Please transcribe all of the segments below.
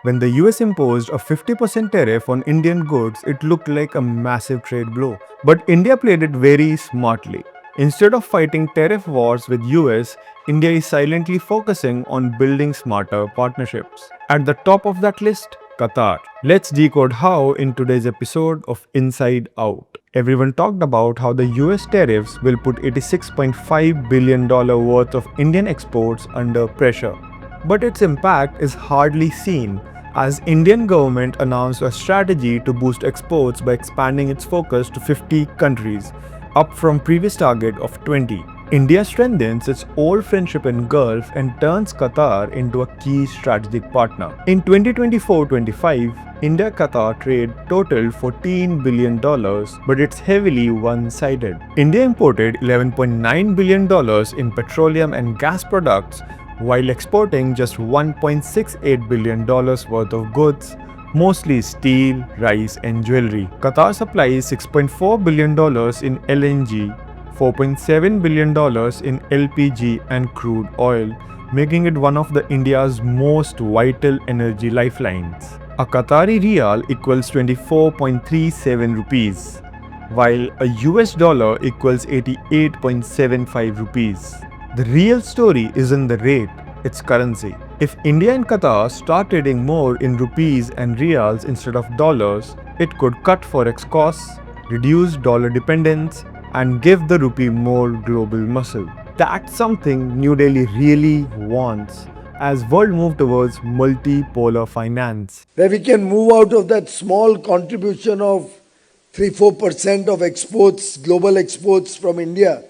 When the US imposed a 50% tariff on Indian goods, it looked like a massive trade blow. But India played it very smartly. Instead of fighting tariff wars with US, India is silently focusing on building smarter partnerships. At the top of that list, Qatar. Let's decode how in today's episode of Inside Out. Everyone talked about how the US tariffs will put $86.5 billion worth of Indian exports under pressure. But its impact is hardly seen, as Indian government announced a strategy to boost exports by expanding its focus to 50 countries, up from previous target of 20. India strengthens its old friendship in Gulf and turns Qatar into a key strategic partner. In 2024-25, India-Qatar trade totaled $14 billion, but it's heavily one-sided. India imported $11.9 billion in petroleum and gas products, while exporting just $1.68 billion worth of goods, mostly steel, rice, and jewelry. Qatar supplies $6.4 billion in LNG, $4.7 billion in LPG and crude oil, making it one of the India's most vital energy lifelines. A Qatari riyal equals 24.37 rupees, while a US dollar equals 88.75 rupees. The real story isn't the rate, it's currency. If India and Qatar start trading more in rupees and riyals instead of dollars, it could cut forex costs, reduce dollar dependence, and give the rupee more global muscle. That's something New Delhi really wants as world move towards multipolar finance. Where we can move out of that small contribution of 3-4% of exports, global exports from India,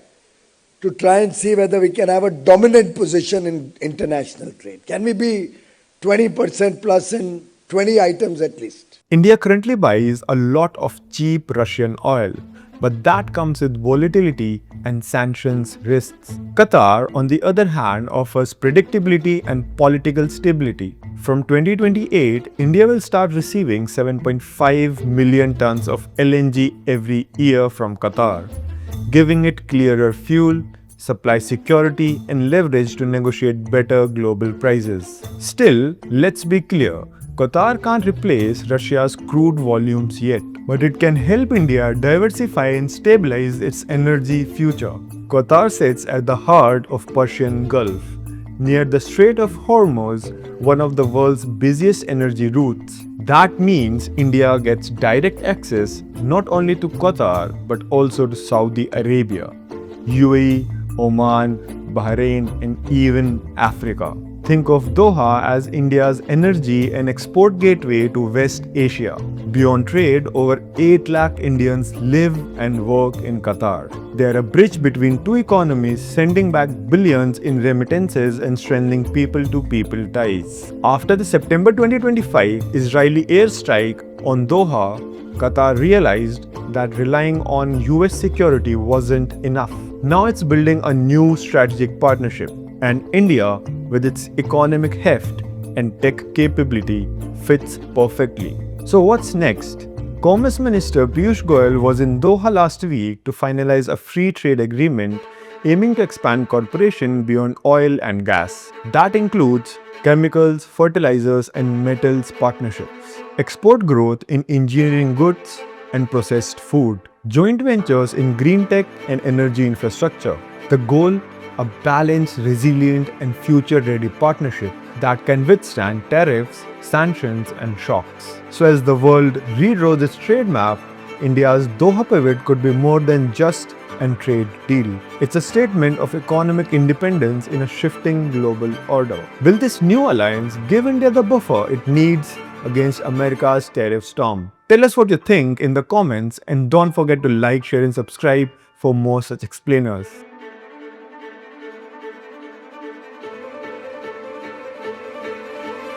to try and see whether we can have a dominant position in international trade. Can we be 20% plus in 20 items at least? India currently buys a lot of cheap Russian oil, but that comes with volatility and sanctions risks. Qatar, on the other hand, offers predictability and political stability. From 2028, India will start receiving 7.5 million tons of LNG every year from Qatar, giving it clearer fuel, supply security, and leverage to negotiate better global prices. Still, let's be clear, Qatar can't replace Russia's crude volumes yet, but it can help India diversify and stabilize its energy future. Qatar sits at the heart of Persian Gulf, near the Strait of Hormuz, one of the world's busiest energy routes. That means India gets direct access not only to Qatar but also to Saudi Arabia, UAE, Oman, Bahrain, and even Africa. Think of Doha as India's energy and export gateway to West Asia. Beyond trade, over 8 lakh Indians live and work in Qatar. They are a bridge between two economies, sending back billions in remittances and strengthening people-to-people ties. After the September 2025 Israeli airstrike on Doha, Qatar realized that relying on US security wasn't enough. Now it's building a new strategic partnership, and India, with its economic heft and tech capability, fits perfectly. So what's next? Commerce Minister Piyush Goyal was in Doha last week to finalize a free trade agreement aiming to expand cooperation beyond oil and gas. That includes chemicals, fertilizers, and metals partnerships, export growth in engineering goods and processed food, joint ventures in green tech and energy infrastructure. The goal: a balanced, resilient, and future-ready partnership that can withstand tariffs, sanctions, and shocks. So as the world redraws its trade map, India's Doha pivot could be more than just a trade deal. It's a statement of economic independence in a shifting global order. Will this new alliance give India the buffer it needs against America's tariff storm? Tell us what you think in the comments, and don't forget to like, share, and subscribe for more such explainers.